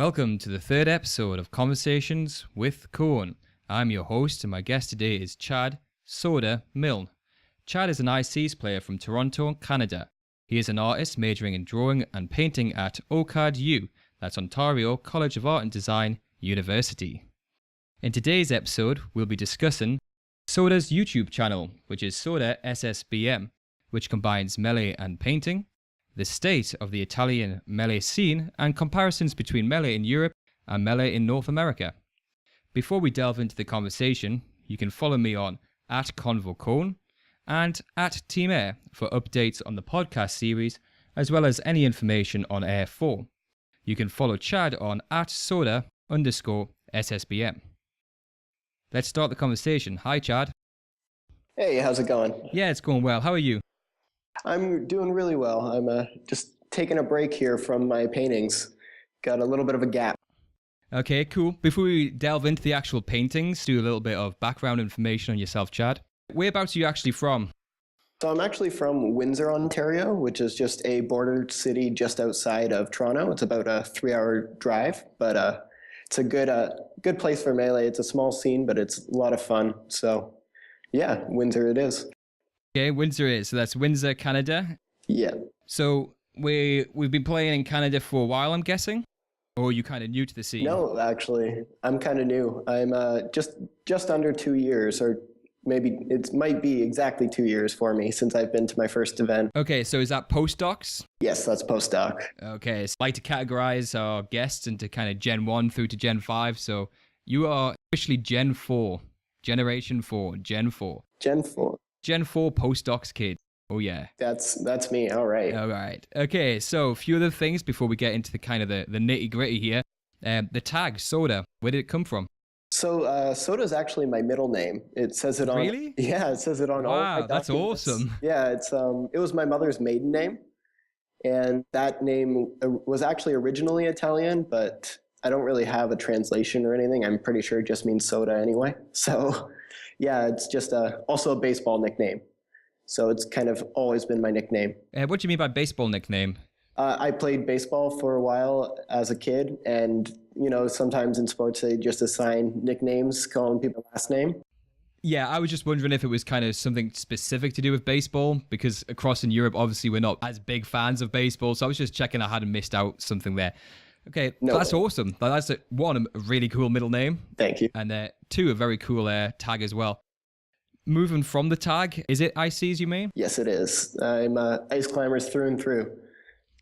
Welcome to the third episode of Conversations with Kone. I'm your host, and my guest today is Chad Soda Milne. Chad is an ICs player from Toronto, Canada. He is an artist majoring in drawing and painting at OCAD-U, that's Ontario College of Art and Design University. In today's episode, we'll be discussing Soda's YouTube channel, which is Soda SSBM, which combines melee and painting, the state of the Italian melee scene, and comparisons between melee in Europe and melee in North America. Before we delve into the conversation, you can follow me on @ConvoCone and @Team Heir for updates on the podcast series, as well as any information on Heir 4. You can follow Chad on @Soda_SSBM. Let's start the conversation. Hi, Chad. Hey, how's it going? Yeah, it's going well. How are you? I'm doing really well. I'm just taking a break here from my paintings. Got a little bit of a gap. Okay, cool. Before we delve into the actual paintings, do a little bit of background information on yourself, Chad. Whereabouts are you actually from? So I'm actually from Windsor, Ontario, which is just a border city just outside of Toronto. It's about a 3-hour drive, but it's a good place for melee. It's a small scene, but it's a lot of fun. So yeah, Windsor it is. Okay, Windsor is. So that's Windsor, Canada. Yeah. So we've been playing in Canada for a while, I'm guessing? Or are you kind of new to the scene? No, actually, I'm kind of new. I'm just under 2 years, or maybe it might be exactly 2 years for me since I've been to my first event. Okay, so is that postdocs? Yes, that's postdoc. Okay, so I like to categorize our guests into kind of Gen 1 through to Gen 5. So you are officially Gen 4, Generation 4, Gen 4. Gen 4. Gen 4 postdocs kid. Oh yeah. That's me. All right. All right. Okay, so a few other things before we get into the kind of the nitty gritty here. The tag, Soda, where did it come from? So Soda is actually my middle name. It says it on. Really? Yeah, it says it on all my Wow, that's documents. awesome. Yeah, it was my mother's maiden name, and that name was actually originally Italian, but I don't really have a translation or anything. I'm pretty sure it just means soda anyway. So yeah, it's just also a baseball nickname. So it's kind of always been my nickname. What do you mean by baseball nickname? I played baseball for a while as a kid, and sometimes in sports they just assign nicknames, calling people last name. Yeah, I was just wondering if it was kind of something specific to do with baseball, because across in Europe, obviously, we're not as big fans of baseball. So I was just checking I hadn't missed out something there. Okay, No. That's awesome. That's one, a really cool middle name. Thank you. And two, a very cool tag as well. Moving from the tag, is it ICs you mean? Yes, it is. I'm ice climbers through and through.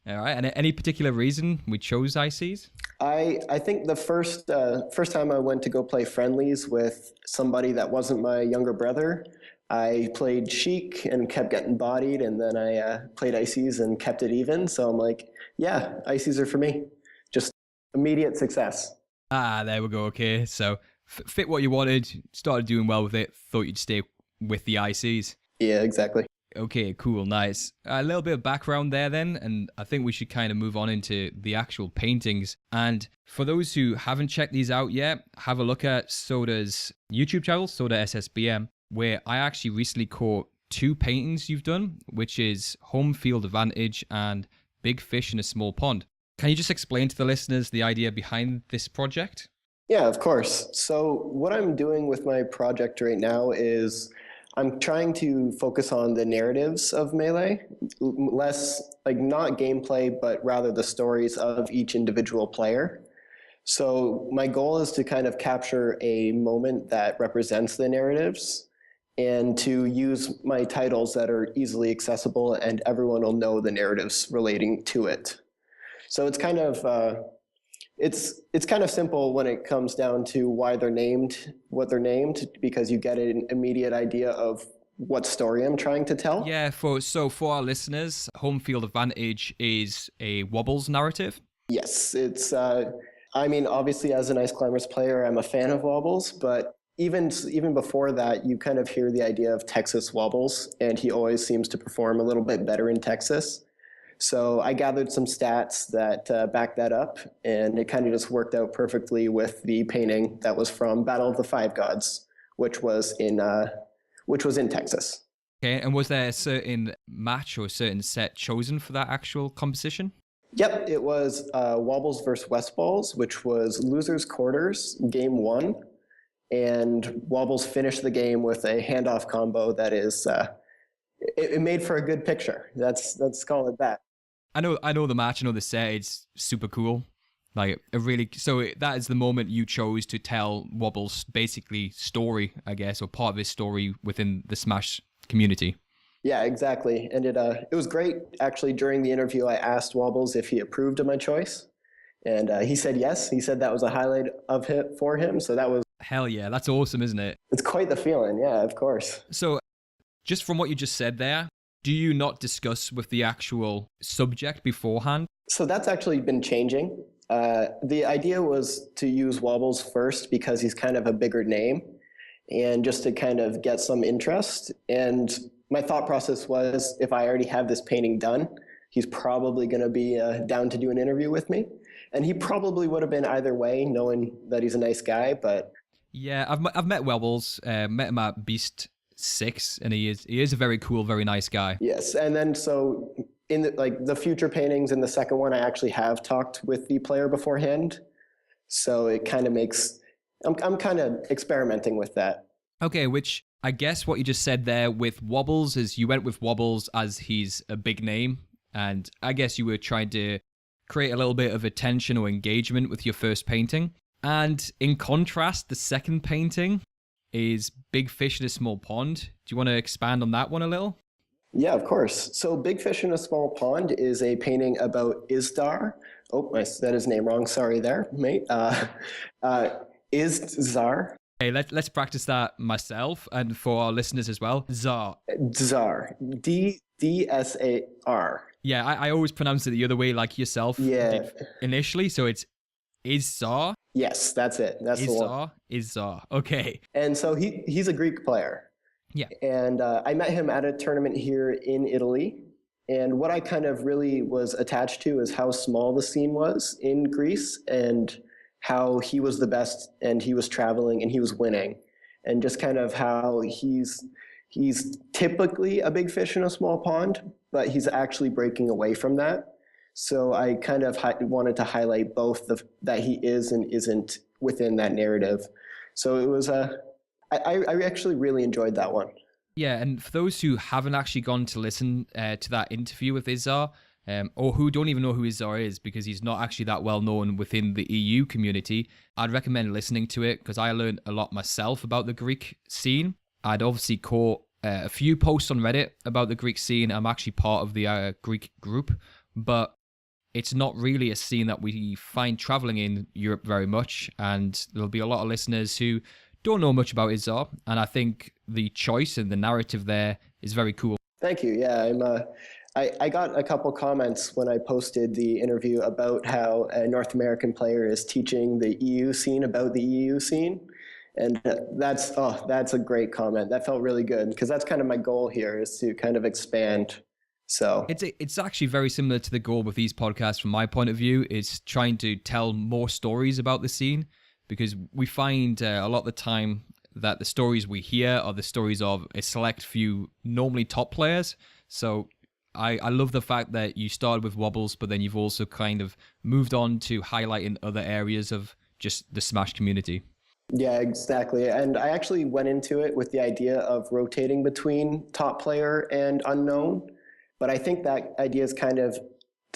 All right, and any particular reason we chose ICs? I think the first time I went to go play friendlies with somebody that wasn't my younger brother, I played Sheik and kept getting bodied, and then I played ICs and kept it even. So I'm like, yeah, ICs are for me. Just immediate success. Ah, there we go. Okay, so fit what you wanted, started doing well with it, thought you'd stay with the ICs. Yeah, exactly. Okay, cool, nice. A little bit of background there then, and I think we should kind of move on into the actual paintings. And for those who haven't checked these out yet, have a look at Soda's YouTube channel, Soda SSBM, where I actually recently caught 2 paintings you've done, which is Home Field Advantage and Big Fish in a Small Pond. Can you just explain to the listeners the idea behind this project? Yeah, of course. So what I'm doing with my project right now is I'm trying to focus on the narratives of Melee, less like not gameplay, but rather the stories of each individual player. So my goal is to kind of capture a moment that represents the narratives and to use my titles that are easily accessible and everyone will know the narratives relating to it. So it's kind of it's kind of simple when it comes down to why they're named what they're named, because you get an immediate idea of what story I'm trying to tell. Yeah, for our listeners, Home Field Advantage is a Wobbles narrative. Yes, it's I mean, obviously as an Ice Climbers player, I'm a fan of Wobbles, but even before that, you kind of hear the idea of Texas Wobbles, and he always seems to perform a little bit better in Texas. So I gathered some stats that back that up, and it kind of just worked out perfectly with the painting that was from Battle of the Five Gods, which was in Texas. Okay, and was there a certain match or a certain set chosen for that actual composition? Yep, it was Wobbles versus West Balls, which was losers quarters, game one. And Wobbles finished the game with a handoff combo that is, it made for a good picture. Let's call it that. I know the match, I know the set. It's super cool. Like it really. So that is the moment you chose to tell Wobbles' basically story, I guess, or part of his story within the Smash community. Yeah, exactly. And it was great. Actually, during the interview, I asked Wobbles if he approved of my choice, and he said yes. He said that was a highlight of it for him. So that was Hell yeah, that's awesome, isn't it? it's quite the feeling. Yeah, of course. So, just from what you just said there, do you not discuss with the actual subject beforehand? So that's actually been changing. The idea was to use Wobbles first because he's kind of a bigger name, and just to kind of get some interest. And my thought process was, if I already have this painting done, he's probably going to be down to do an interview with me. And he probably would have been either way, knowing that he's a nice guy. But Yeah, I've met Wobbles, met him at Beast 6, and he is a very cool, very nice guy. yes, and then so in the future paintings in the second one, I actually have talked with the player beforehand. So it kind of makes I'm kind of experimenting with that. Okay, which I guess what you just said there with Wobbles is you went with Wobbles as he's a big name, and I guess you were trying to create a little bit of attention or engagement with your first painting. And in contrast, the second painting is Big Fish in a Small Pond. Do you want to expand on that one a little? Yeah, of course. So Big Fish in a Small Pond is a painting about Isdar. Oh, I said his name wrong. Sorry there, mate. Isdar. Hey, let's practice that myself and for our listeners as well. Zar. Dzar. D-S-A-R. Yeah, I always pronounce it the other way like yourself did initially. So it's Izzar. Yes, that's it. That's the one. Izzar. Okay. And so he's a Greek player. Yeah. And I met him at a tournament here in Italy. And what I kind of really was attached to is how small the scene was in Greece and how he was the best and he was traveling and he was winning. And just kind of how he's typically a big fish in a small pond, but he's actually breaking away from that. So I kind of wanted to highlight both that he is and isn't within that narrative. So it was I actually really enjoyed that one. Yeah, and for those who haven't actually gone to listen to that interview with Izzar, or who don't even know who Izzar is because he's not actually that well known within the EU community, I'd recommend listening to it because I learned a lot myself about the Greek scene. I'd obviously caught a few posts on Reddit about the Greek scene. I'm actually part of the Greek group, but it's not really a scene that we find traveling in Europe very much, and there'll be a lot of listeners who don't know much about Izzar, and I think the choice and the narrative there is very cool. Thank you. Yeah, I got a couple comments when I posted the interview about how a North American player is teaching the EU scene about the EU scene. And that's a great comment. That felt really good because that's kind of my goal here is to kind of expand. So it's actually very similar to the goal with these podcasts from my point of view, is trying to tell more stories about the scene, because we find a lot of the time that the stories we hear are the stories of a select few normally top players. So I love the fact that you started with Wobbles, but then you've also kind of moved on to highlighting other areas of just the Smash community. Yeah, exactly. And I actually went into it with the idea of rotating between top player and unknown. But I think that idea is kind of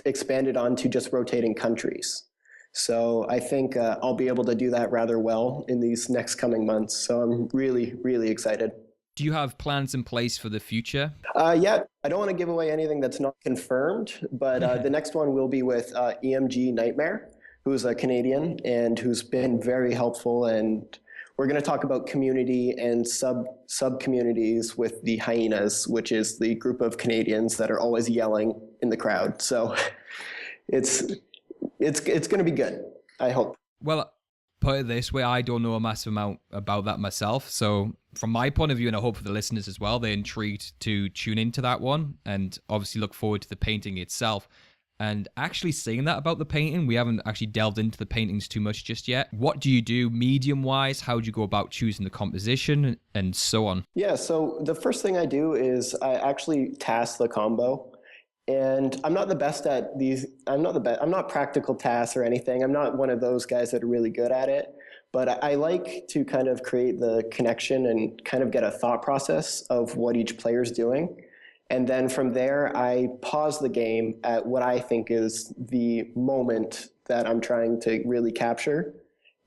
expanded on to just rotating countries. So I think I'll be able to do that rather well in these next coming months. So I'm really, really excited. Do you have plans in place for the future? Yeah, I don't want to give away anything that's not confirmed, but the next one will be with EMG Nightmare, who's a Canadian and who's been very helpful. And we're going to talk about community and sub-communities with the Hyenas, which is the group of Canadians that are always yelling in the crowd. So it's going to be good, I hope. Well, put it this way, I don't know a massive amount about that myself. So from my point of view, and I hope for the listeners as well, they're intrigued to tune into that one and obviously look forward to the painting itself. And actually saying that about the painting, we haven't actually delved into the paintings too much just yet. What do you do medium-wise? How do you go about choosing the composition and so on? Yeah, so the first thing I do is I actually task the combo. And I'm not the best at these. I'm not practical tasks or anything. I'm not one of those guys that are really good at it. But I like to kind of create the connection and kind of get a thought process of what each player's doing. And then from there, I pause the game at what I think is the moment that I'm trying to really capture.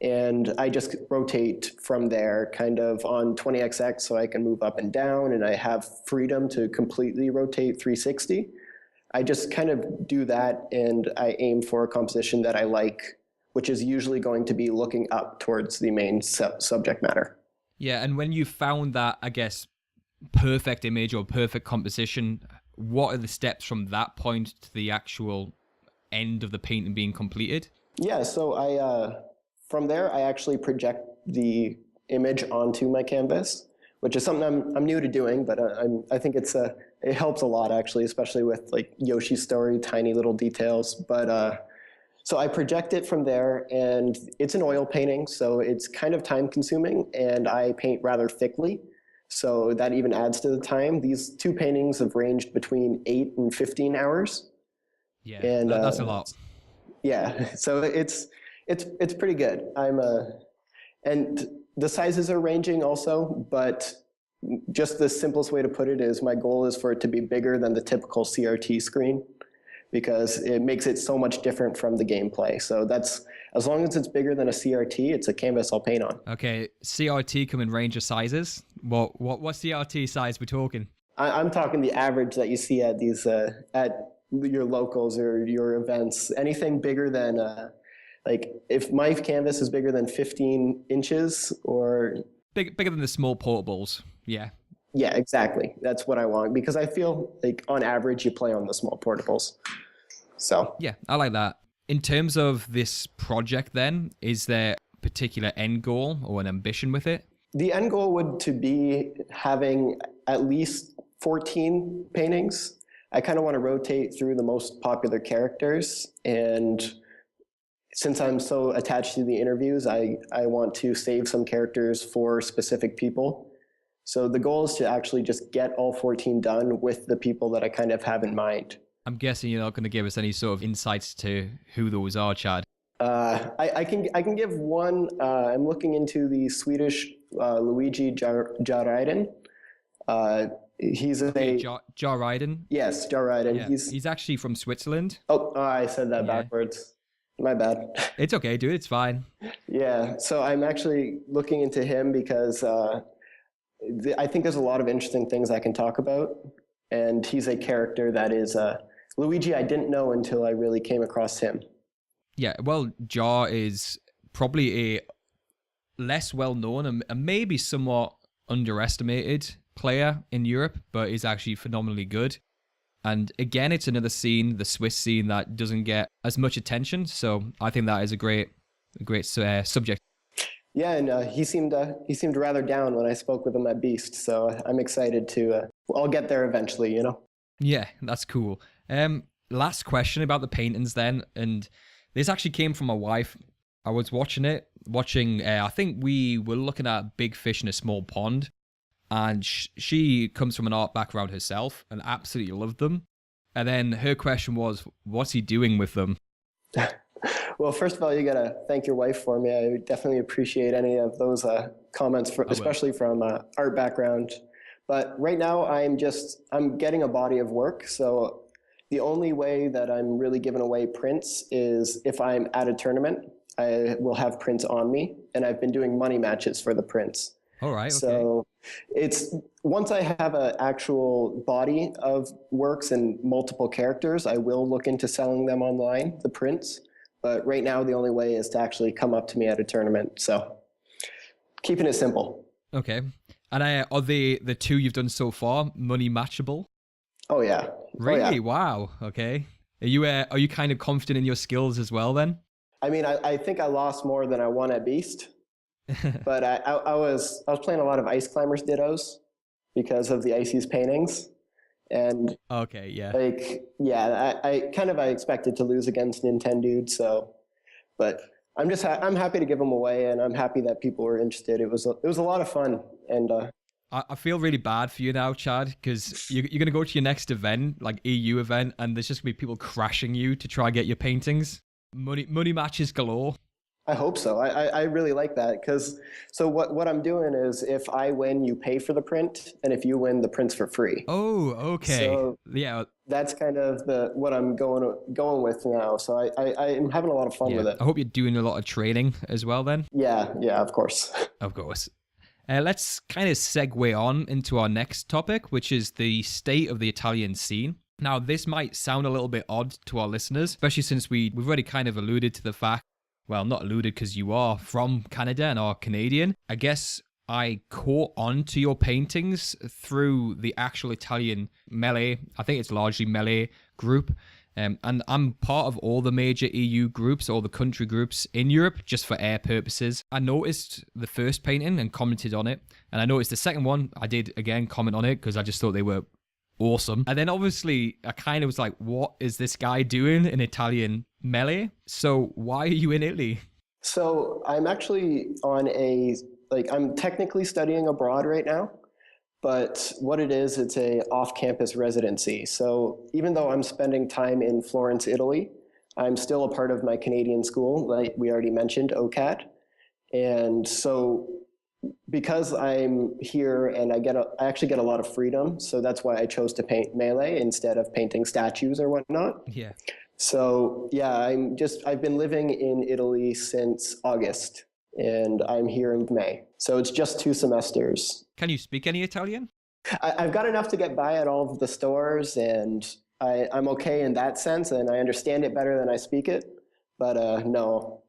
And I just rotate from there kind of on 20XX so I can move up and down, and I have freedom to completely rotate 360. I just kind of do that, and I aim for a composition that I like, which is usually going to be looking up towards the main subject matter. Yeah, and when you found that, I guess, perfect image or perfect composition, what are the steps from that point to the actual end of the painting being completed? Yeah, so from there, I actually project the image onto my canvas, which is something I'm new to doing, but I think it helps a lot actually, especially with like Yoshi's story, tiny little details. But so I project it from there, and it's an oil painting, so it's kind of time consuming, and I paint rather thickly. So that even adds to the time. These two paintings have ranged between 8 and 15 hours. Yeah, and that's a lot. Yeah, so it's pretty good. And the sizes are ranging also, but just the simplest way to put it is my goal is for it to be bigger than the typical CRT screen, because it makes it so much different from the gameplay. So that's, as long as it's bigger than a CRT, it's a canvas I'll paint on. Okay, CRT come in range of sizes. What CRT size we talking? I'm talking the average that you see at these at your locals or your events. Anything bigger than like if my canvas is bigger than 15 inches or bigger than the small portables. Yeah. Yeah, exactly. That's what I want, because I feel like on average you play on the small portables. So yeah, I like that. In terms of this project then, is there a particular end goal or an ambition with it? The end goal would to be having at least 14 paintings. I kind of want to rotate through the most popular characters, and since I'm so attached to the interviews, I want to save some characters for specific people. So the goal is to actually just get all 14 done with the people that I kind of have in mind. I'm guessing you're not going to give us any sort of insights to who those are, Chad. I can give one. I'm looking into the Swedish Luigi Jariden. He's Jariden? Yes, Jariden. Yeah. He's actually from Switzerland. Oh, I said that backwards. My bad. It's okay, dude. It's fine. Yeah, so I'm actually looking into him because I think there's a lot of interesting things I can talk about. And he's a character that is Luigi I didn't know until I really came across him. Yeah, well, Jar is probably a less well-known and maybe somewhat underestimated player in Europe, but is actually phenomenally good. And again, it's another scene, the Swiss scene, that doesn't get as much attention. So I think that is a great subject. Yeah, and he seemed rather down when I spoke with him at Beast. So I'm excited to. I'll get there eventually, you know. Yeah, that's cool. Last question about the paintings then, and this actually came from my wife. I was watching. I think we were looking at Big Fish in a Small Pond. And she comes from an art background herself and absolutely loved them. And then her question was, what's he doing with them? Well, first of all, you got to thank your wife for me. I definitely appreciate any of those comments, especially from art background. But right now, I'm getting a body of work. So the only way that I'm really giving away prints is if I'm at a tournament, I will have prints on me. And I've been doing money matches for the prints. All right. Okay. So it's once I have an actual body of works and multiple characters, I will look into selling them online, the prints. But right now, the only way is to actually come up to me at a tournament. So keeping it simple. Okay. And are the two you've done so far money matchable? Oh yeah. Really? Oh, yeah. Wow. Okay. Are you kind of confident in your skills as well then? I mean, I think I lost more than I won at Beast. But I was playing a lot of Ice Climbers Dittos because of the Icy's paintings, and okay, yeah, I expected to lose against Nintendo, so, but I'm happy to give them away, and I'm happy that people were interested. It was a lot of fun, and I feel really bad for you now, Chad, because you're going to go to your next event, like EU event, and there's just going to be people crashing you to try and get your paintings. Money matches galore. I hope so. I really like that because so what I'm doing is if I win, you pay for the print, and if you win, the print's for free. Oh, okay. So yeah, that's kind of what I'm going with now. So I'm having a lot of fun with it. I hope you're doing a lot of training as well then. Yeah, of course. Of course. Let's kind of segue on into our next topic, which is the state of the Italian scene. Now, this might sound a little bit odd to our listeners, especially since we've already kind of alluded to the fact, well, not alluded because you are from Canada and are Canadian. I guess I caught on to your paintings through the actual Italian melee. I think it's largely melee group. And I'm part of all the major EU groups, all the country groups in Europe, just for Heir purposes. I noticed the first painting and commented on it. And I noticed the second one, I did again comment on it because I just thought they were awesome. And then obviously I kind of was like, what is this guy doing in Italian melee? So why are you in Italy? So I'm actually I'm technically studying abroad right now. But what it is, it's a off-campus residency. So even though I'm spending time in Florence, Italy, I'm still a part of my Canadian school, like we already mentioned, OCAT. And so because I'm here and I actually get a lot of freedom, so that's why I chose to paint melee instead of painting statues or whatnot. Yeah. So yeah, I've been living in Italy since August. And I'm here in May. So it's just 2 semesters. Can you speak any Italian? I've got enough to get by at all of the stores, and I'm okay in that sense, and I understand it better than I speak it. But no.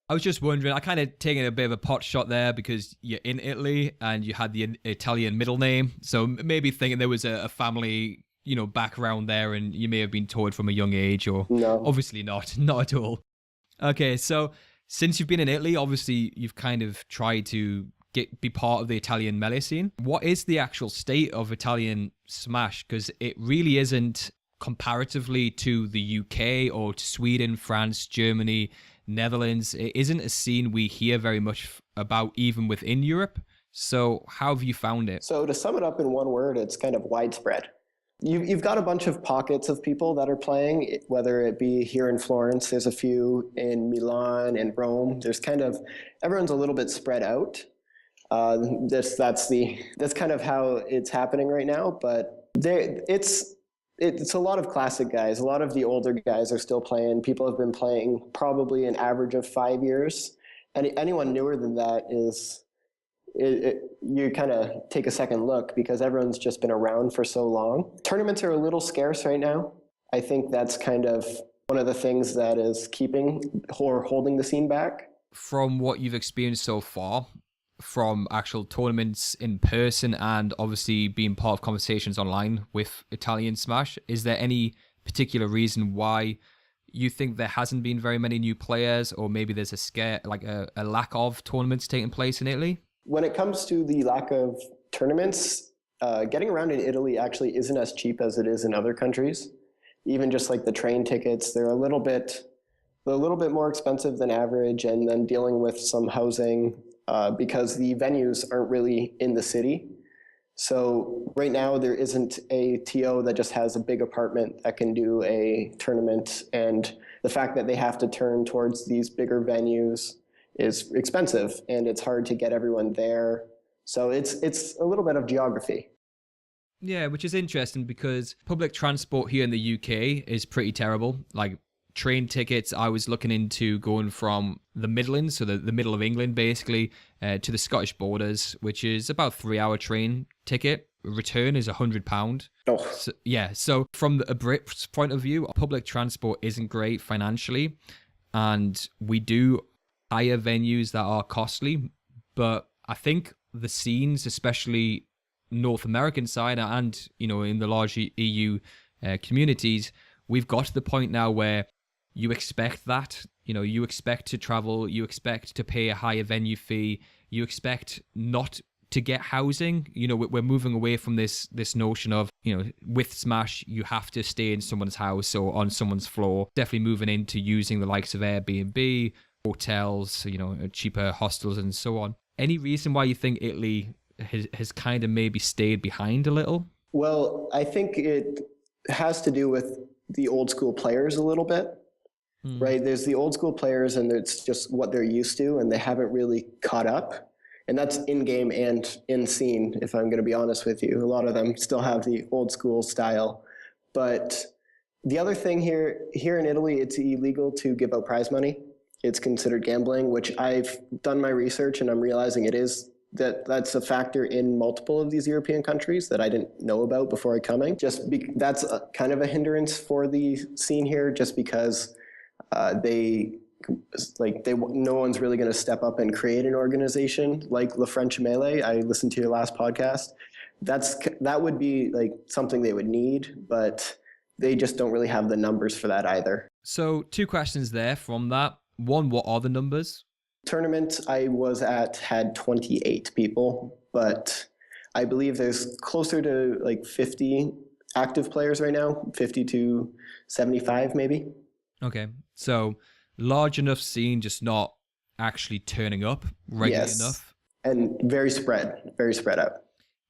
I was just wondering, I kind of taken a bit of a pot shot there because you're in Italy and you had the Italian middle name. So maybe thinking there was a family, background there and you may have been taught from a young age or no. Obviously not at all. Okay, so since you've been in Italy, obviously you've kind of tried to be part of the Italian melee scene. What is the actual state of Italian Smash? Because it really isn't comparatively to the UK or to Sweden, France, Germany, Netherlands. It isn't a scene we hear very much about even within Europe. So how have you found it? So to sum it up in one word, it's kind of widespread. You've got a bunch of pockets of people that are playing, whether it be here in Florence, there's a few in Milan and Rome. There's everyone's a little bit spread out. That's kind of how it's happening right now. But it's a lot of classic guys. A lot of the older guys are still playing. People have been playing probably an average of 5 years. And anyone newer than that is. You kind of take a second look because everyone's just been around for so long. Tournaments are a little scarce right now. I think that's kind of one of the things that is holding the scene back. From what you've experienced so far, from actual tournaments in person and obviously being part of conversations online with Italian Smash, is there any particular reason why you think there hasn't been very many new players, or maybe there's a lack of tournaments taking place in Italy? When it comes to the lack of tournaments, getting around in Italy actually isn't as cheap as it is in other countries. Even just like the train tickets, they're a little bit more expensive than average, and then dealing with some housing because the venues aren't really in the city. So right now there isn't a TO that just has a big apartment that can do a tournament, and the fact that they have to turn towards these bigger venues is expensive, and it's hard to get everyone there. So it's a little bit of geography. Yeah, which is interesting because public transport here in the UK is pretty terrible. Like train tickets, I was looking into going from the Midlands, so the middle of England basically, to the Scottish borders, which is about 3-hour train ticket. Return is £100. Oh. So from a Brit's point of view, public transport isn't great financially, and we do hire venues that are costly, but I think the scenes, especially North American side and in the large EU communities, we've got to the point now where you expect that, you expect to travel, you expect to pay a higher venue fee, you expect not to get housing. We're moving away from this notion of, with Smash, you have to stay in someone's house or on someone's floor. Definitely moving into using the likes of Airbnb, hotels, cheaper hostels and so on. Any reason why you think Italy has kind of maybe stayed behind a little? Well, I think it has to do with the old school players a little bit, right? There's the old school players, and it's just what they're used to, and they haven't really caught up. And that's in game and in scene, if I'm going to be honest with you. A lot of them still have the old school style. But the other thing here in Italy, it's illegal to give out prize money. It's considered gambling, which I've done my research and I'm realizing it is. That's a factor in multiple of these European countries that I didn't know about before coming. That's kind of a hindrance for the scene here, just because no one's really going to step up and create an organization like La French Melee. I listened to your last podcast. That would be like something they would need, but they just don't really have the numbers for that either. So 2 questions there from that. One, what are the numbers? Tournament I was at had 28 people, but I believe there's closer to like 50 active players right now, 50 to 75 maybe. Okay, so large enough scene, just not actually turning up regularly enough. And very spread out.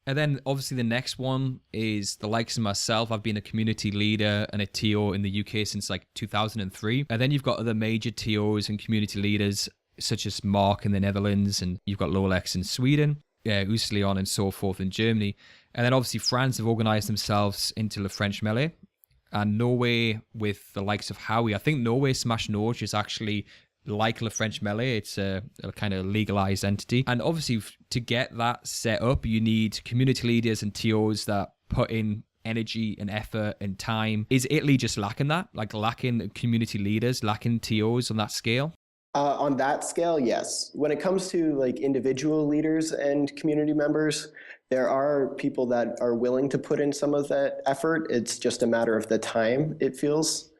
And then obviously the next one is the likes of myself. I've been a community leader and a TO in the UK since like 2003. And then you've got other major TOs and community leaders such as Mark in the Netherlands, and you've got Lolex in Sweden, Usleon and so forth in Germany. And then obviously France have organized themselves into La French Melee. And Norway with the likes of Howie. I think Norway Smash Norge is actually like La French Melee. It's a kind of legalized entity. And obviously to get that set up, you need community leaders and TOs that put in energy and effort and time. Is Italy just lacking that? Like lacking community leaders, lacking TOs on that scale? On that scale, yes. When it comes to like individual leaders and community members, there are people that are willing to put in some of that effort. It's just a matter of the time, it feels.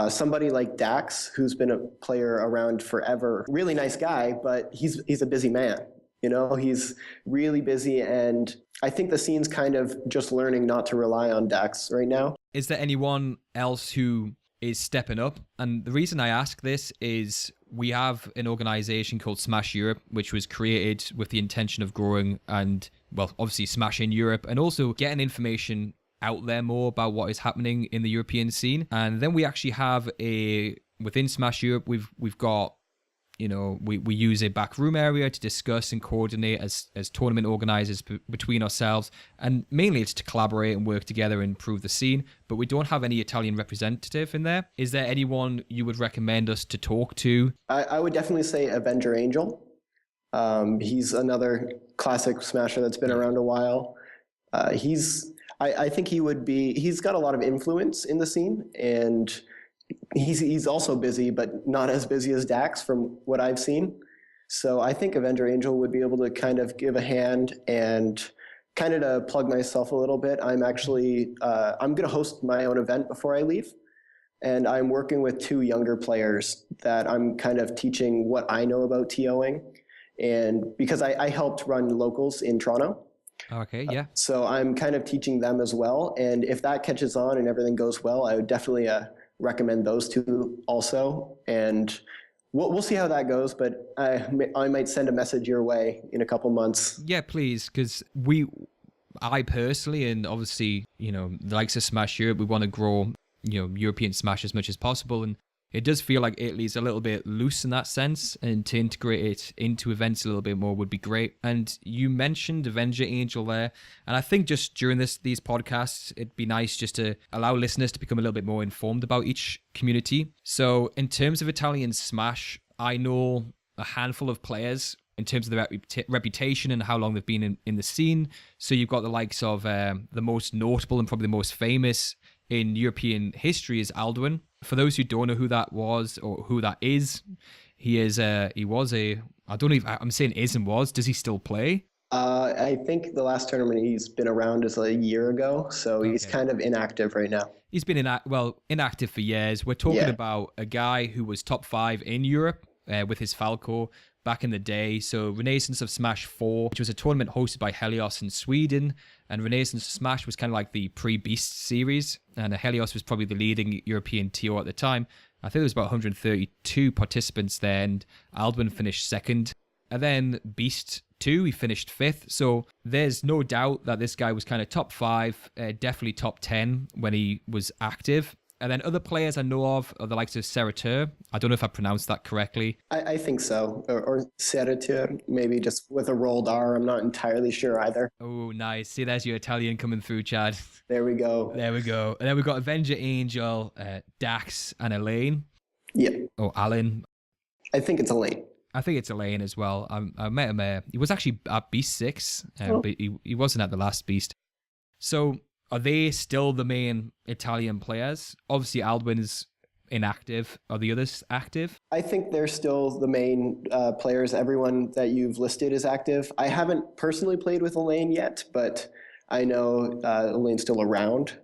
Somebody like Dax, who's been a player around forever, really nice guy, but he's a busy man. You know, he's really busy, and I think the scene's kind of just learning not to rely on Dax right now. Is there anyone else who is stepping up? And the reason I ask this is we have an organization called Smash Europe, which was created with the intention of growing and, well, obviously Smash in Europe, and also getting information out there more about what is happening in the European scene. And then we actually have within Smash Europe, we've got, you know, we use a back room area to discuss and coordinate as tournament organizers between ourselves. And mainly it's to collaborate and work together and improve the scene. But we don't have any Italian representative in there. Is there anyone you would recommend us to talk to? I would definitely say Avenger Angel. He's another classic Smasher that's been around a while. I think he's got a lot of influence in the scene, and he's also busy, but not as busy as Dax from what I've seen. So I think Avenger Angel would be able to kind of give a hand. And kind of to plug myself a little bit, I'm actually I'm going to host my own event before I leave. And I'm working with 2 younger players that I'm kind of teaching what I know about TOing. And because I helped run locals in Toronto. Okay, yeah. So I'm kind of teaching them as well. And if that catches on and everything goes well, I would definitely recommend those 2 also. And we'll see how that goes, but I might send a message your way in a couple months. Yeah, please, because I personally, and obviously, you know, the likes of Smash Europe, we want to grow, you know, European Smash as much as possible. And it does feel like Italy's a little bit loose in that sense, and to integrate it into events a little bit more would be great. And you mentioned Avenger Angel there, and I think just during these podcasts, it'd be nice just to allow listeners to become a little bit more informed about each community. So in terms of Italian Smash, I know a handful of players in terms of their reputation and how long they've been in the scene. So you've got the likes of the most notable and probably the most famous in European history is Alduin. For those who don't know who that was or who that is, he was a, I don't even, I'm saying is and was, does he still play? I think the last tournament he's been around is a year ago, so he's kind of inactive right now. He's been inactive for years. We're talking about a guy who was top 5 in Europe with his Falco back in the day. So Renaissance of Smash 4, which was a tournament hosted by Helios in Sweden. And Renaissance of Smash was kind of like the pre-Beast series. And Helios was probably the leading European TO at the time. I think there was about 132 participants there, and Alduin finished second. And then Beast 2. He finished 5th. So there's no doubt that this guy was kind of top 5, definitely top 10 when he was active. And then other players I know of are the likes of Serrateur. I don't know if I pronounced that correctly. I think so. Or Serrateur, maybe just with a rolled R. I'm not entirely sure either. Oh, nice. See, there's your Italian coming through, Chad. There we go. There we go. And then we've got Avenger Angel, Dax, and Elaine. Yeah. Oh, Alan. I think it's Elaine. I think it's Elaine as well. I met him. He was actually at Beast 6, but he wasn't at the last Beast. So are they still the main Italian players? Obviously, Aldwin's inactive. Are the others active? I think they're still the main players. Everyone that you've listed is active. I haven't personally played with Elaine yet, but I know Elaine's still around.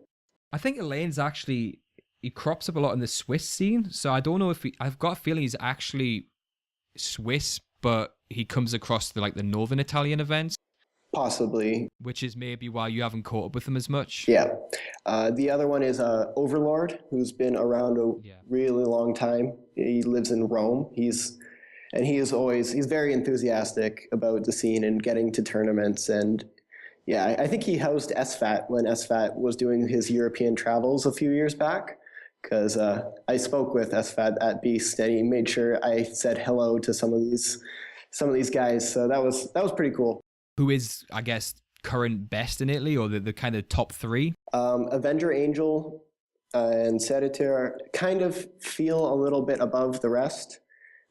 I think Elaine's actually, he crops up a lot in the Swiss scene. So I don't know if I've got a feeling he's actually Swiss, but he comes across the northern Italian events. Possibly. Which is maybe why you haven't caught up with him as much. Yeah. The other one is Overlord, who's been around a really long time. He lives in Rome. He's very enthusiastic about the scene and getting to tournaments. And yeah, I think he housed SFAT when SFAT was doing his European travels a few years back. Because I spoke with SFAT at Beast, and he made sure I said hello to some of these guys. So that was pretty cool. Who is, I guess, current best in Italy, or the kind of top 3? Avenger Angel and Serrateur kind of feel a little bit above the rest.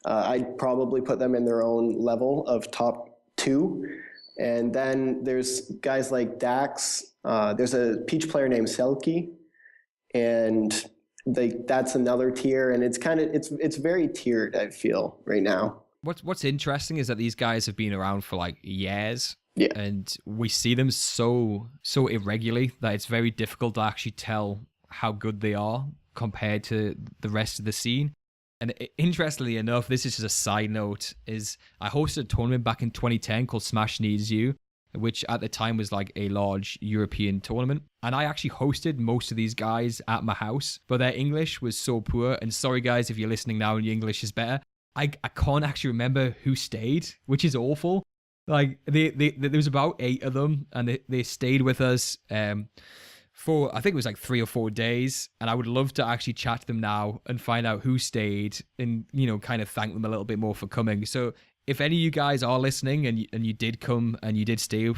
I'd probably put them in their own level of top 2. And then there's guys like Dax. There's a Peach player named Selkie, and that's another tier. And it's very tiered, I feel, right now. What's interesting is that these guys have been around for years. Yeah. And we see them so irregularly that it's very difficult to actually tell how good they are compared to the rest of the scene. And interestingly enough, this is just a side note, is I hosted a tournament back in 2010 called Smash Needs You, which at the time was a large European tournament. And I actually hosted most of these guys at my house, but their English was so poor. And sorry guys, if you're listening now and your English is better, I can't actually remember who stayed, which is awful. There was about 8 of them, and they stayed with us for, I think it was 3 or 4 days. And I would love to actually chat to them now and find out who stayed and, kind of thank them a little bit more for coming. So if any of you guys are listening and you did come and you did stay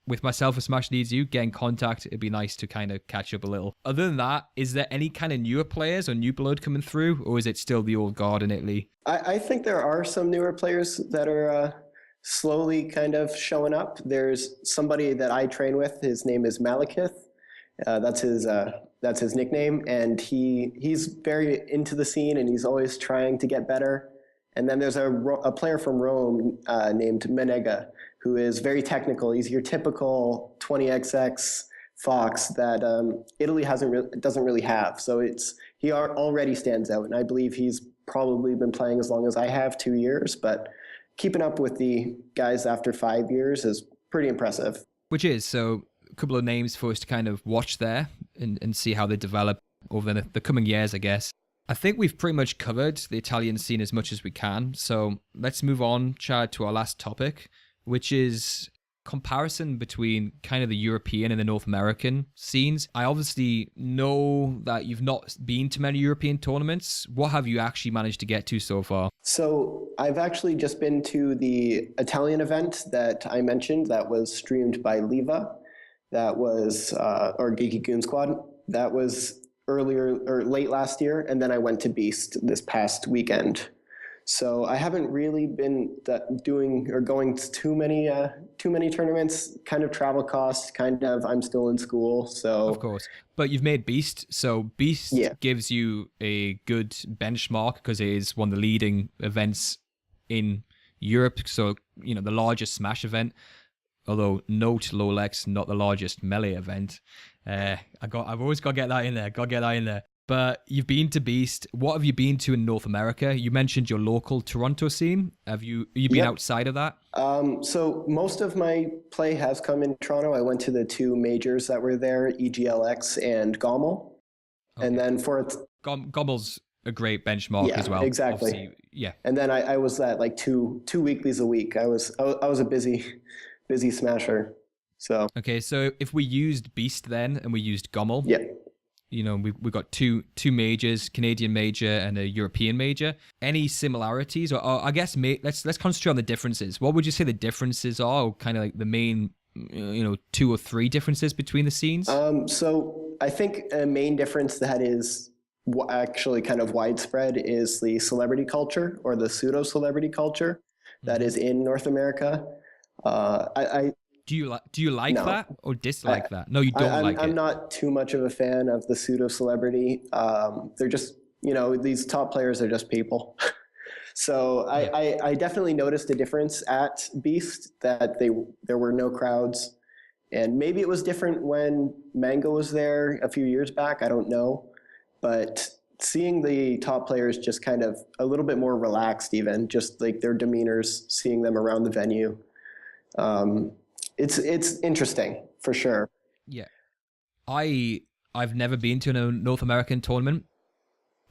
with myself at Smash Needs You, get in contact. It'd be nice to kind of catch up a little. Other than that, is there any kind of newer players or new blood coming through, or is it still the old guard in Italy? I think there are some newer players that are slowly kind of showing up. There's somebody that I train with. His name is Malekith. That's his nickname, and he's very into the scene, and he's always trying to get better. And then there's a player from Rome named Menega, who is very technical. He's your typical 20xx Fox that Italy doesn't really have. So he already stands out, and I believe he's probably been playing as long as I have, 2 years. But keeping up with the guys after 5 years is pretty impressive. Which is, so a couple of names for us to kind of watch there and see how they develop over the coming years, I guess. I think we've pretty much covered the Italian scene as much as we can. So let's move on, Chad, to our last topic, which is comparison between kind of the European and the North American scenes. I obviously know that you've not been to many European tournaments. What have you actually managed to get to so far? So I've actually just been to the Italian event that I mentioned that was streamed by Leva. That was, or Geeky Goon Squad. That was earlier or late last year. And then I went to Beast this past weekend. So I haven't really been doing or going to too many tournaments. Kind of travel costs. I'm still in school, so of course. But you've made Beast, so Beast gives you a good benchmark because it is one of the leading events in Europe. So the largest Smash event. Although note Lolex, not the largest Melee event. I've always got to get that in there. But you've been to Beast. What have you been to in North America? You mentioned your local Toronto scene. Have you been outside of that? So most of my play has come in Toronto. I went to the 2 majors that were there, EGLX and Gommel. Okay. And then for Gommel's a great benchmark Yeah, as well. exactly. Obviously, yeah. And then I was at like two weeklies a week. I was a busy smasher. So Okay, so if we used Beast then and we used Gommel, yeah. we got two majors, Canadian major and a European major. Any similarities, or I guess let's concentrate on the differences. What would you say the differences are, or kind of like the main, two or three differences between the scenes? So I think a main difference that is actually kind of widespread is the celebrity culture or the pseudo celebrity culture that is in North America. I Do you like no. that or dislike that? No, you don't like I'm it. not too much of a fan of the pseudo celebrity. They're just, these top players are just people. So I definitely noticed a difference at Beast that there were no crowds, and maybe it was different when Mango was there a few years back. I don't know, but seeing the top players just kind of a little bit more relaxed, even just like their demeanors, seeing them around the venue. It's interesting for sure. Yeah. I've never been to a North American tournament,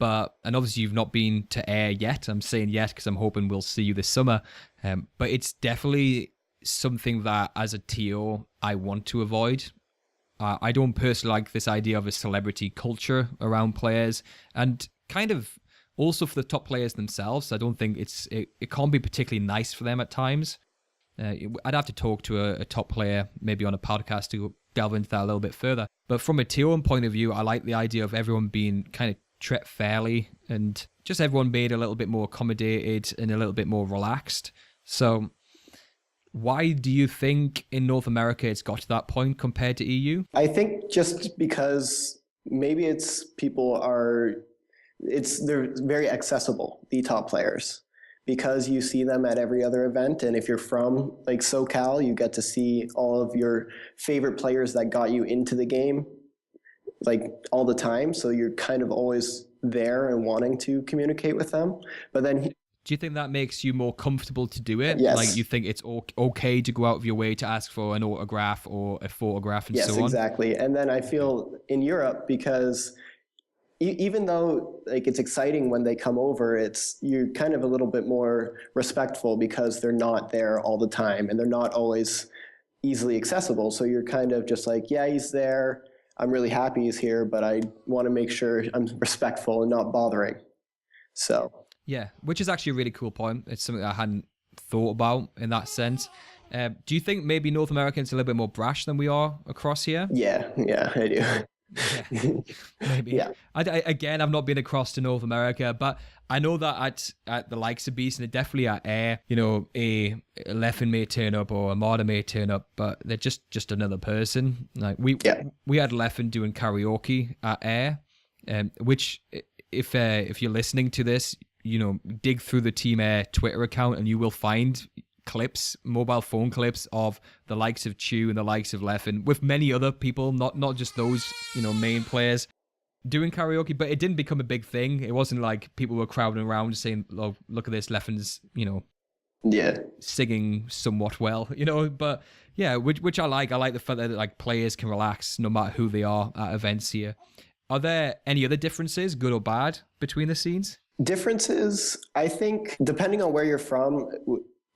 and obviously you've not been to Heir yet. I'm saying yet because I'm hoping we'll see you this summer. But it's definitely something that as a TO I want to avoid. I don't personally like this idea of a celebrity culture around players, and kind of also for the top players themselves. I don't think it can't be particularly nice for them at times. I'd have to talk to a top player, maybe on a podcast, to delve into that a little bit further. But from a TO point of view, I like the idea of everyone being kind of treated fairly and just everyone made a little bit more accommodated and a little bit more relaxed. So why do you think in North America it's got to that point compared to EU? I think just because maybe they're very accessible, the top players, because you see them at every other event. And if you're from like SoCal, you get to see all of your favorite players that got you into the game like all the time. So you're kind of always there and wanting to communicate with them. But then do you think that makes you more comfortable to do it? Yes. Like you think it's okay to go out of your way to ask for an autograph or a photograph and so on? Yes, exactly. And then I feel in Europe, because even though like it's exciting when they come over, you're kind of a little bit more respectful because they're not there all the time and they're not always easily accessible. So you're kind of just like, yeah, he's there. I'm really happy he's here, but I want to make sure I'm respectful and not bothering. So yeah, which is actually a really cool point. It's something I hadn't thought about in that sense. Do you think maybe North Americans are a little bit more brash than we are across here? Yeah, I do. Yeah, maybe. Yeah. Again, I've not been across to North America, but I know that at the likes of Beast and definitely at Heir, a Leffen may turn up or a Marta may turn up, but they're just another person. Like we had Leffen doing karaoke at Heir, which if you're listening to this, dig through the Team Heir Twitter account and you will find clips, mobile phone clips of the likes of Chew and the likes of Leffen with many other people, not just those, main players doing karaoke, but it didn't become a big thing. It wasn't like people were crowding around saying, oh, look at this, Leffen's, singing somewhat well, but yeah, which I like. I like the fact that like players can relax no matter who they are at events here. Are there any other differences, good or bad, between the scenes? Differences, I think, depending on where you're from,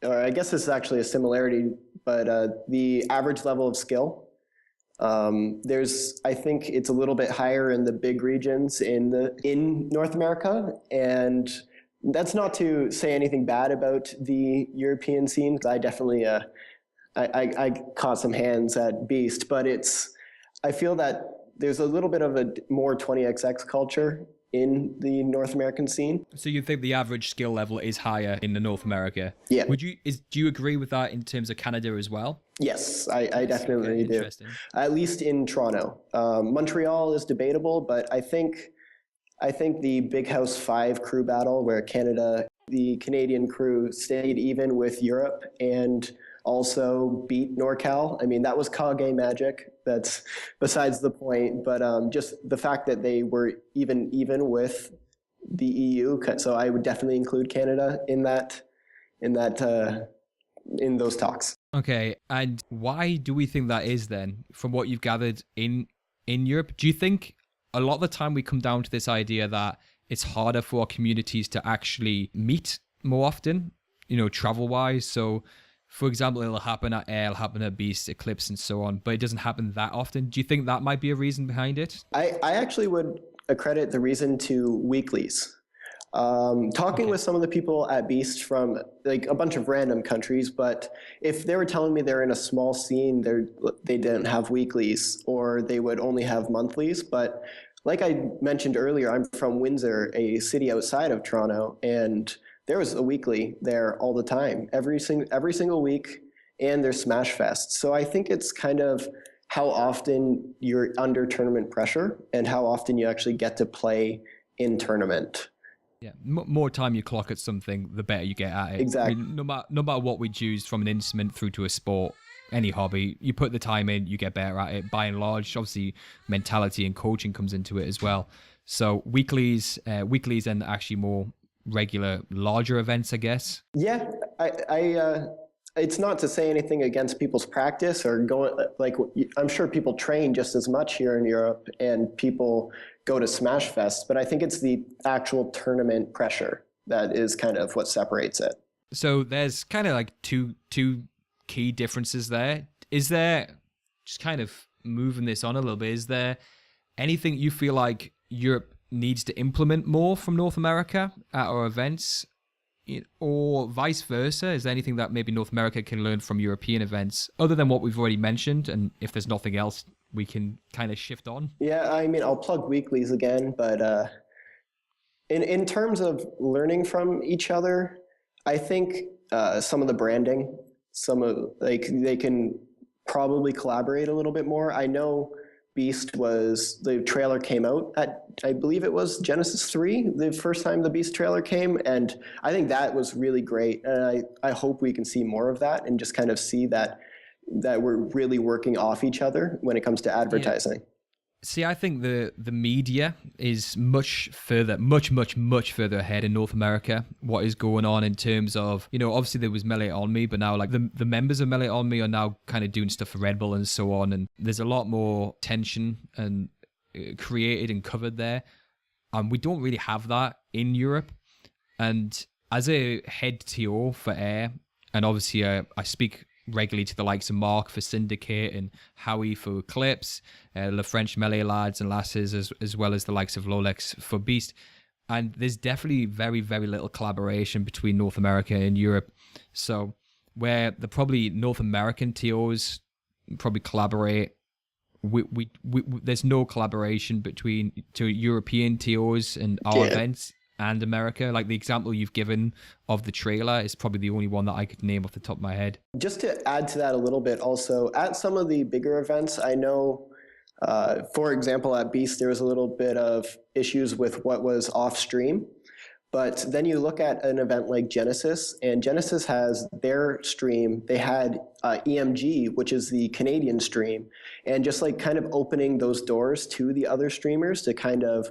or I guess this is actually a similarity, but the average level of skill, I think it's a little bit higher in the big regions in North America, and that's not to say anything bad about the European scene. I definitely, I caught some hands at Beast, but I feel that there's a little bit of a more 20XX culture in the North American scene. So you think the average skill level is higher in the North America? Yeah. Do you agree with that in terms of Canada as well? Yes, I definitely do. At least in Toronto. Montreal is debatable, but I think the Big House 5 crew battle where the Canadian crew stayed even with Europe and also beat NorCal. I mean, that was Kage magic. That's besides the point. But just the fact that they were even with the EU. So I would definitely include Canada in those talks. Okay, and why do we think that is then? From what you've gathered in Europe, do you think a lot of the time we come down to this idea that it's harder for our communities to actually meet more often, travel wise. So for example, it'll happen at Heir, it'll happen at Beast, Eclipse, and so on, but it doesn't happen that often. Do you think that might be a reason behind it? I actually would accredit the reason to weeklies. Talking with some of the people at Beast from like a bunch of random countries, but if they were telling me they're in a small scene, they didn't have weeklies, or they would only have monthlies. But like I mentioned earlier, I'm from Windsor, a city outside of Toronto, and there was a weekly there all the time, every single week, and there's Smash Fest. So I think it's kind of how often you're under tournament pressure and how often you actually get to play in tournament. Yeah, more time you clock at something, the better you get at it. Exactly. I mean, no matter what we choose, from an instrument through to a sport, any hobby, you put the time in, you get better at it. By and large, obviously, mentality and coaching comes into it as well. So weeklies and actually more regular, larger events, I guess. Yeah, I it's not to say anything against people's practice or going, like, I'm sure people train just as much here in Europe and people go to Smash Fest, but I think it's the actual tournament pressure that is kind of what separates it. So there's kind of like two key differences there. Is there, just kind of moving this on a little bit, is there anything you feel like Europe needs to implement more from North America at our events? Or vice versa? Is there anything that maybe North America can learn from European events other than what we've already mentioned? And if there's nothing else, we can kind of shift on. Yeah, I mean, I'll plug weeklies again, but in terms of learning from each other, I think some of the branding, they can probably collaborate a little bit more. I know Beast the trailer came out at, I believe it was Genesis 3, the first time the Beast trailer came, and I think that was really great, and I hope we can see more of that and just kind of see that we're really working off each other when it comes to advertising. Yeah. See, I think the media is much further ahead in North America. What is going on in terms of, obviously there was Melee on Me, but now like the members of Melee on Me are now kind of doing stuff for Red Bull and so on. And there's a lot more tension and created and covered there. And we don't really have that in Europe. And as a head TO for Heir, and obviously I speak regularly to the likes of Mark for Syndicate and Howie for Eclipse, the French Melee lads and lasses, as well as the likes of Lolex for Beast. And there's definitely very, very little collaboration between North America and Europe. So where the probably North American TOs probably collaborate, there's no collaboration between European TOs and our events and America. Like the example you've given of the trailer is probably the only one that I could name off the top of my head. Just to add to that a little bit also, at some of the bigger events, I know, for example, at Beast, there was a little bit of issues with what was off stream. But then you look at an event like Genesis, and Genesis has their stream. They had EMG, which is the Canadian stream, and just like kind of opening those doors to the other streamers to kind of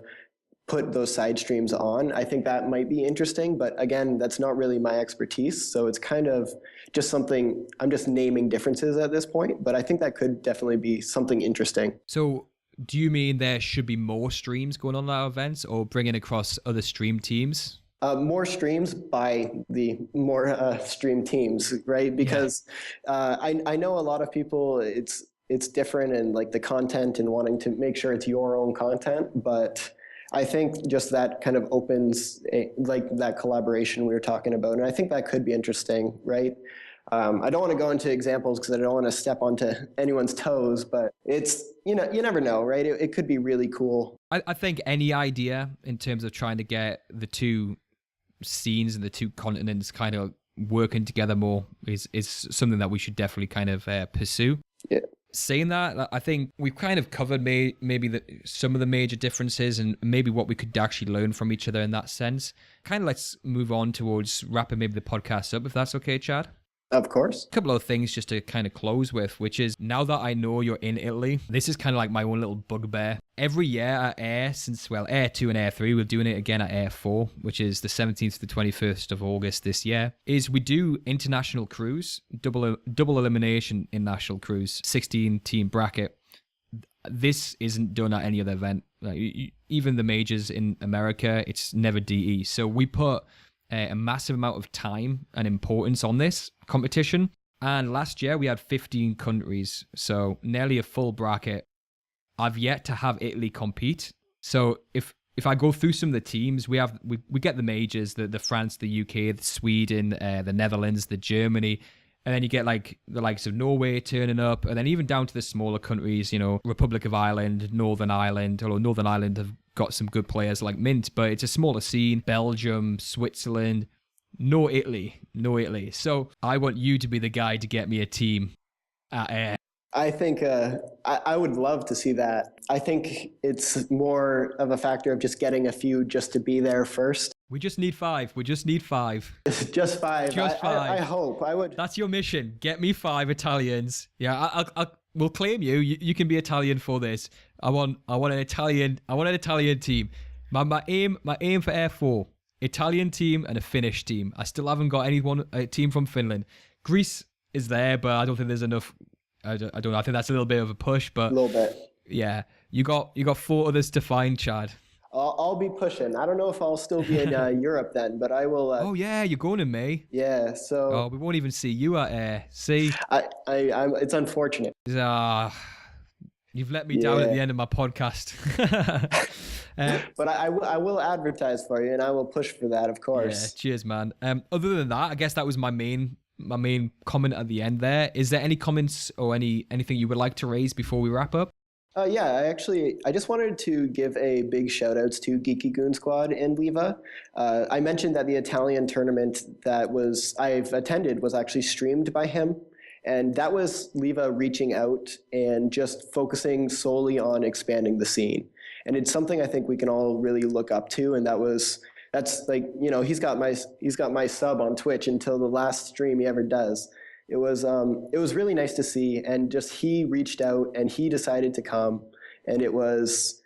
put those side streams on. I think that might be interesting, but again, that's not really my expertise. So it's kind of just something, I'm just naming differences at this point, but I think that could definitely be something interesting. So do you mean there should be more streams going on at our events, or bringing across other stream teams? More streams by the more stream teams, right? Because I know a lot of people, it's different and like the content and wanting to make sure it's your own content, but I think just that kind of opens like that collaboration we were talking about. And I think that could be interesting, right? I don't want to go into examples because I don't want to step onto anyone's toes, but it's, you never know, right? It could be really cool. I think any idea in terms of trying to get the two scenes and the two continents kind of working together more is something that we should definitely kind of pursue. Yeah. Saying that, I think we've kind of covered maybe some of the major differences and maybe what we could actually learn from each other in that sense. Kind of let's move on towards wrapping maybe the podcast up, if that's okay, Chad. Of course. A couple of things just to kind of close with, which is now that I know you're in Italy, this is kind of like my own little bugbear. Every year at Heir, Heir 2 and Heir 3, we're doing it again at Heir 4, which is the 17th to the 21st of August this year, is we do international crews, double elimination in national crews, 16 team bracket. this isn't done at any other event. Like, even the majors in America, it's never DE. So we put a massive amount of time and importance on this competition. And last year we had 15 countries, so nearly a full bracket. I've yet to have Italy compete. So if I go through some of the teams, we get the majors, the France, the UK, the Sweden, the Netherlands, the Germany, and then you get like the likes of Norway turning up, and then even down to the smaller countries, Republic of Ireland, Northern Ireland, although Northern Ireland have got some good players like Mint, but it's a smaller scene. Belgium, Switzerland, no Italy. So I want you to be the guy to get me a team at Heir. I think I would love to see that. I think it's more of a factor of just getting a few just to be there first. We just need 5. Just 5. Just 5. I hope. I would. That's your mission. Get me 5 Italians. Yeah, we'll claim you. You can be Italian for this. I want an Italian team. My aim for Heir 4. Italian team and a Finnish team. I still haven't got a team from Finland. Greece is there, but I don't think there's enough. I don't know. I think that's a little bit of a push, but a little bit. Yeah, you got 4 others to find, Chad. I'll be pushing. I don't know if I'll still be in Europe then, but I will. Oh yeah, you're going in May. Yeah, so. Oh, we won't even see you at Heir. See, it's unfortunate. You've let me down at the end of my podcast. But I will advertise for you, and I will push for that, of course. Yeah, cheers, man. Other than that, I guess that was my main comment at the end there. Is there any comments or anything you would like to raise before we wrap up? Yeah, I just wanted to give a big shout outs to Geeky Goon Squad and Leva. I mentioned that the Italian tournament that I've attended was actually streamed by him. And that was Leva reaching out and just focusing solely on expanding the scene. And it's something I think we can all really look up to. And that's like, he's got my sub on Twitch until the last stream he ever does. It was really nice to see, and just he reached out and he decided to come, and it was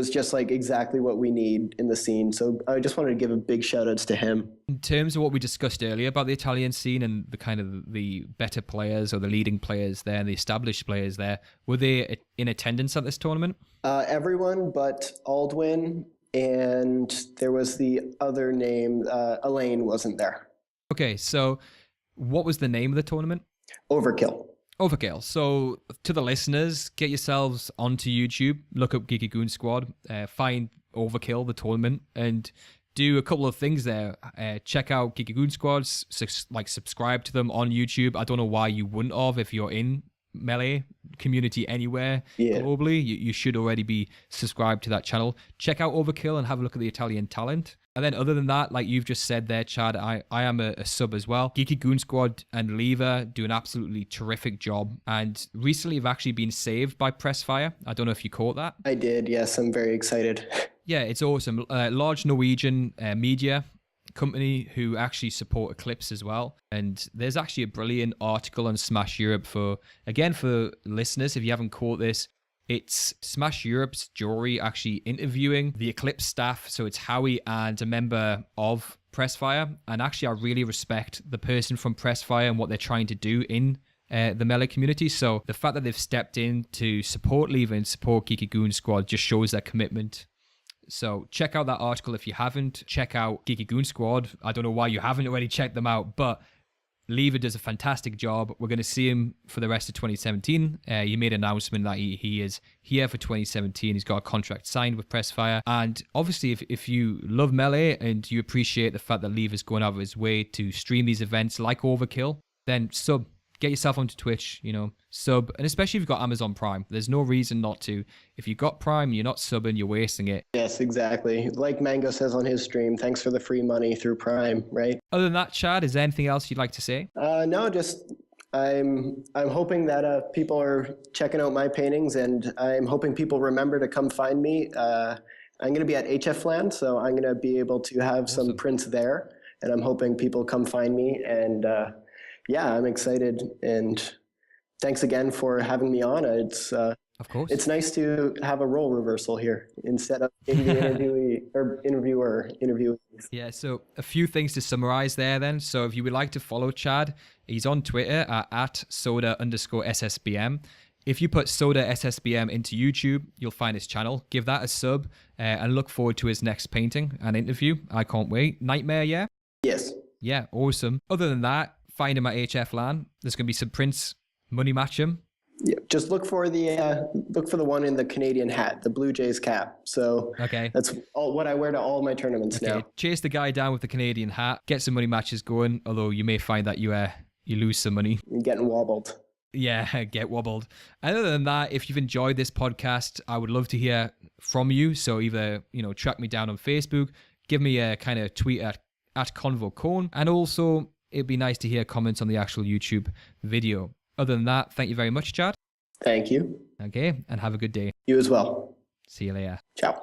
just like exactly what we need in the scene. So I just wanted to give a big shout outs to him. In terms of what we discussed earlier about the Italian scene and the kind of the better players or the leading players there and the established players there, were they in attendance at this tournament? Everyone but Aldwin, and there was the other name, Elaine wasn't there. Okay, so what was the name of the tournament? Overkill. So to the listeners, get yourselves onto YouTube, look up Geeky Goon Squad, find Overkill, the tournament, and do a couple of things there. Check out Geeky Goon Squad, subscribe to them on YouTube. I don't know why you wouldn't have if you're in Melee community anywhere globally. You should already be subscribed to that channel. Check out Overkill and have a look at the Italian talent. And then other than that, like you've just said there, Chad, I am a sub as well. Geeky Goon Squad and Leva do an absolutely terrific job. And recently have actually been saved by Pressfire. I don't know if you caught that. I did, yes. I'm very excited. Yeah, it's awesome. Large Norwegian media company who actually support Eclipse as well. And there's actually a brilliant article on Smash Europe for listeners, if you haven't caught this. It's Smash Europe's jury actually interviewing the Eclipse staff. So it's Howie and a member of Pressfire. And actually, I really respect the person from Pressfire and what they're trying to do in the Melee community. So the fact that they've stepped in to support Leva and support Geeky Goon Squad just shows their commitment. So check out that article if you haven't. Check out Geeky Goon Squad. I don't know why you haven't already checked them out, but Leva does a fantastic job. We're going to see him for the rest of 2017. He made an announcement that he is here for 2017. He's got a contract signed with Pressfire. And obviously, if you love Melee and you appreciate the fact that Leva's going out of his way to stream these events like Overkill, then get yourself onto Twitch, sub, and especially if you've got Amazon Prime. There's no reason not to. If you got Prime and you're not subbing, you're wasting it. Yes, exactly. Like Mango says on his stream, thanks for the free money through Prime, right? Other than that, Chad, is there anything else you'd like to say? No, just I'm hoping that people are checking out my paintings, and I'm hoping people remember to come find me. I'm going to be at HF Land, so I'm going to be able to have some prints there, and I'm hoping people come find me. And yeah, I'm excited, and thanks again for having me on. Of course. It's nice to have a role reversal here instead of being the interviewer. Yeah, so a few things to summarize there then. So if you would like to follow Chad, he's on Twitter at soda_SSBM. If you put Soda SSBM into YouTube, you'll find his channel. Give that a sub and look forward to his next painting and interview. I can't wait. Nightmare, yeah? Yes. Yeah, awesome. Other than that, find him at HF LAN. There's going to be some prints. Money match him. Yeah, just look for the one in the Canadian hat, the Blue Jays cap. So okay, that's what I wear to all my tournaments now. Chase the guy down with the Canadian hat. Get some money matches going. Although you may find that you lose some money. You're getting wobbled. Yeah, get wobbled. And other than that, if you've enjoyed this podcast, I would love to hear from you. So either track me down on Facebook, give me a kind of tweet at @ConvoCone, and also it'd be nice to hear comments on the actual YouTube video. Other than that, thank you very much, Chad. Thank you. Okay, and have a good day. You as well. See you later. Ciao.